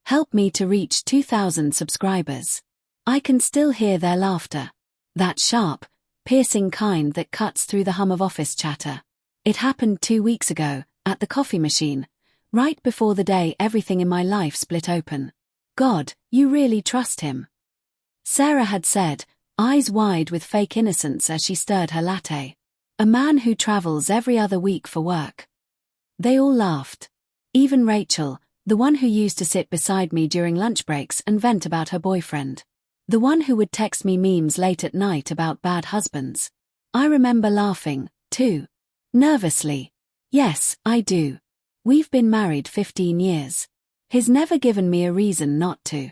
Help me to reach 2,000 subscribers. I can still hear their laughter. That sharp, piercing kind that cuts through the hum of office chatter. It happened 2 weeks ago, at the coffee machine, right before the day everything in my life split open. God, you really trust him? Sarah had said, eyes wide with fake innocence as she stirred her latte. A man who travels every other week for work. They all laughed. Even Rachel, the one who used to sit beside me during lunch breaks and vent about her boyfriend. The one who would text me memes late at night about bad husbands. I remember laughing, too. Nervously. Yes, I do. We've been married 15 years. He's never given me a reason not to.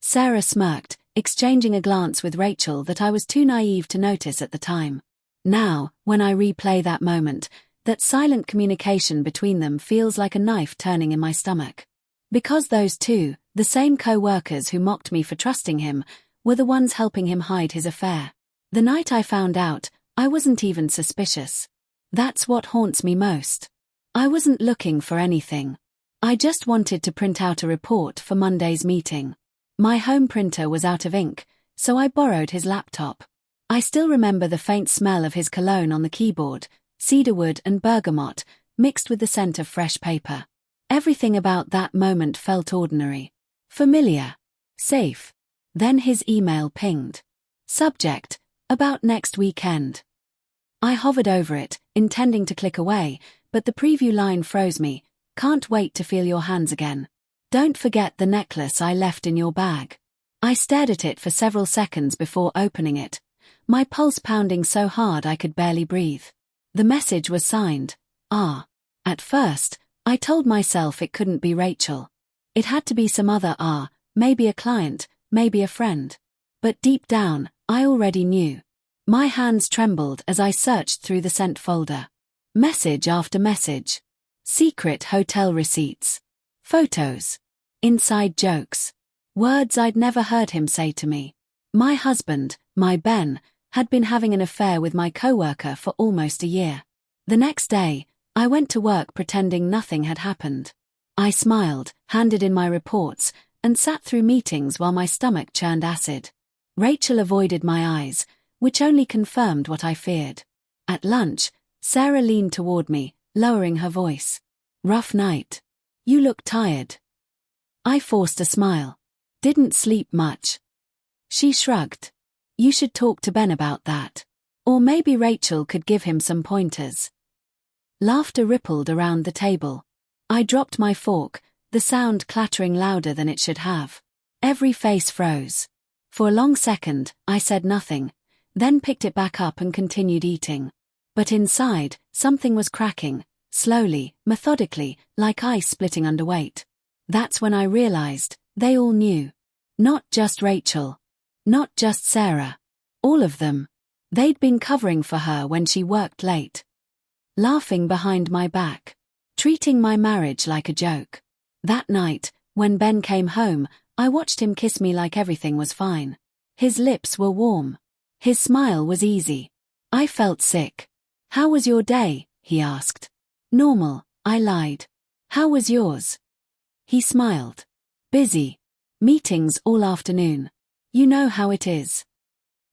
Sarah smirked, exchanging a glance with Rachel that I was too naive to notice at the time. Now, when I replay that moment, that silent communication between them feels like a knife turning in my stomach. Because those two, the same co-workers who mocked me for trusting him, were the ones helping him hide his affair. The night I found out, I wasn't even suspicious. That's what haunts me most. I wasn't looking for anything. I just wanted to print out a report for Monday's meeting. My home printer was out of ink, so I borrowed his laptop. I still remember the faint smell of his cologne on the keyboard, cedarwood and bergamot, mixed with the scent of fresh paper. Everything about that moment felt ordinary. Familiar. Safe. Then his email pinged. Subject, about next weekend. I hovered over it, intending to click away, but the preview line froze me. Can't wait to feel your hands again. Don't forget the necklace I left in your bag. I stared at it for several seconds before opening it, my pulse pounding so hard I could barely breathe. The message was signed, R. At first, I told myself it couldn't be Rachel. It had to be some other R, maybe a client, maybe a friend. But deep down, I already knew. My hands trembled as I searched through the sent folder. Message after message. Secret hotel receipts. Photos. Inside jokes. Words I'd never heard him say to me. My husband, my Ben, had been having an affair with my coworker for almost a year. The next day, I went to work pretending nothing had happened. I smiled, handed in my reports, and sat through meetings while my stomach churned acid. Rachel avoided my eyes, which only confirmed what I feared. At lunch, Sarah leaned toward me, lowering her voice. Rough night. You look tired. I forced a smile. Didn't sleep much. She shrugged. You should talk to Ben about that. Or maybe Rachel could give him some pointers. Laughter rippled around the table. I dropped my fork, the sound clattering louder than it should have. Every face froze. For a long second, I said nothing, then picked it back up and continued eating. But inside, something was cracking, slowly, methodically, like ice splitting under weight. That's when I realized, they all knew. Not just Rachel. Not just Sarah. All of them. They'd been covering for her when she worked late. Laughing behind my back. Treating my marriage like a joke. That night, when Ben came home, I watched him kiss me like everything was fine. His lips were warm. His smile was easy. I felt sick. How was your day? He asked. Normal, I lied. How was yours? He smiled. Busy. Meetings all afternoon. You know how it is.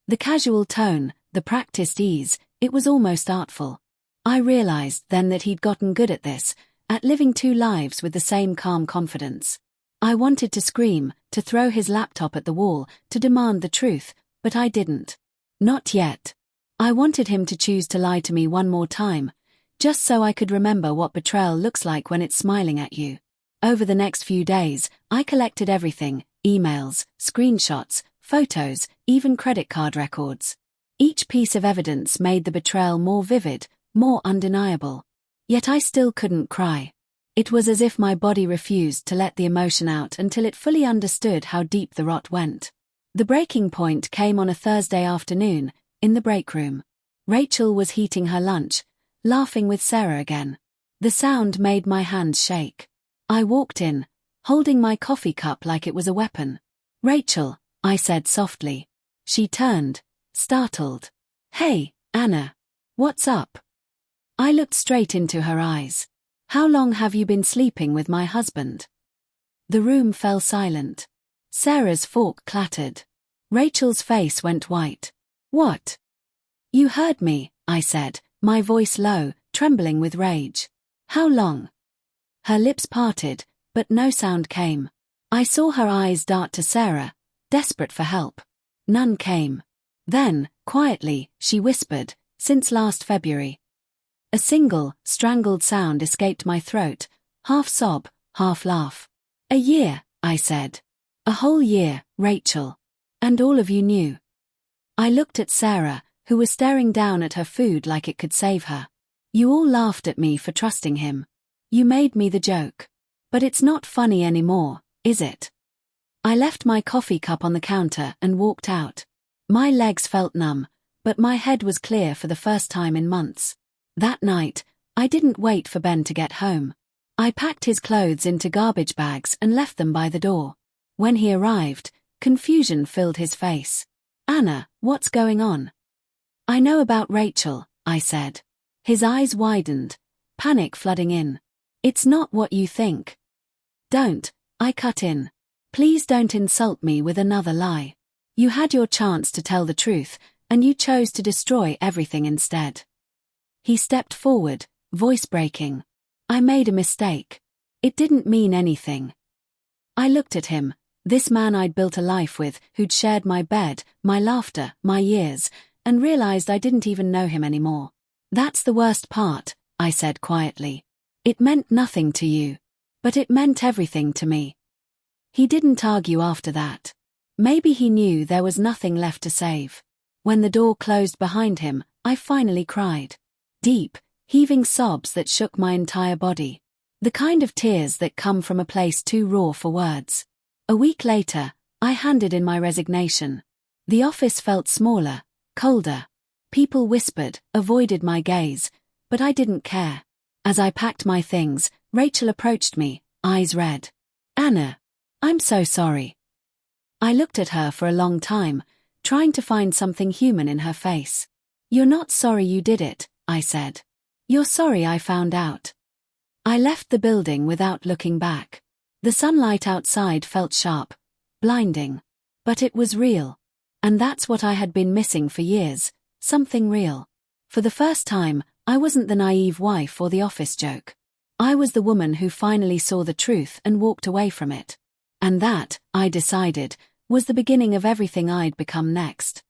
The casual tone, the practiced ease, it was almost artful. I realized then that he'd gotten good at this, at living two lives with the same calm confidence. I wanted to scream, to throw his laptop at the wall, to demand the truth, but I didn't. Not yet. I wanted him to choose to lie to me one more time, just so I could remember what betrayal looks like when it's smiling at you. Over the next few days, I collected everything, emails, screenshots, photos, even credit card records. Each piece of evidence made the betrayal more vivid, more undeniable. Yet I still couldn't cry. It was as if my body refused to let the emotion out until it fully understood how deep the rot went. The breaking point came on a Thursday afternoon, in the break room. Rachel was heating her lunch, laughing with Sarah again. The sound made my hands shake. I walked in, holding my coffee cup like it was a weapon. Rachel, I said softly. She turned, startled. Hey, Anna. What's up? I looked straight into her eyes. How long have you been sleeping with my husband? The room fell silent. Sarah's fork clattered. Rachel's face went white. "What?" "You heard me," I said, my voice low, trembling with rage. "How long?" Her lips parted, but no sound came. I saw her eyes dart to Sarah, desperate for help. None came. Then, quietly, she whispered, "Since last February." A single, strangled sound escaped my throat, half sob, half laugh. "A year," I said. "A whole year, Rachel. And all of you knew." I looked at Sarah, who was staring down at her food like it could save her. "You all laughed at me for trusting him. You made me the joke. But it's not funny anymore, is it?" I left my coffee cup on the counter and walked out. My legs felt numb, but my head was clear for the first time in months. That night, I didn't wait for Ben to get home. I packed his clothes into garbage bags and left them by the door. When he arrived, confusion filled his face. "Anna, what's going on?" "I know about Rachel," I said. His eyes widened, panic flooding in. "It's not what you think." "Don't," I cut in. "Please don't insult me with another lie. You had your chance to tell the truth, and you chose to destroy everything instead." He stepped forward, voice breaking. "I made a mistake. It didn't mean anything." I looked at him, this man I'd built a life with, who'd shared my bed, my laughter, my years, and realized I didn't even know him anymore. "That's the worst part," I said quietly. "It meant nothing to you. But it meant everything to me." He didn't argue after that. Maybe he knew there was nothing left to save. When the door closed behind him, I finally cried. Deep, heaving sobs that shook my entire body. The kind of tears that come from a place too raw for words. A week later, I handed in my resignation. The office felt smaller, colder. People whispered, avoided my gaze, but I didn't care. As I packed my things, Rachel approached me, eyes red. "Anna, I'm so sorry." I looked at her for a long time, trying to find something human in her face. "You're not sorry you did it," I said. "You're sorry I found out." I left the building without looking back. The sunlight outside felt sharp, blinding. But it was real. And that's what I had been missing for years, something real. For the first time, I wasn't the naive wife or the office joke. I was the woman who finally saw the truth and walked away from it. And that, I decided, was the beginning of everything I'd become next.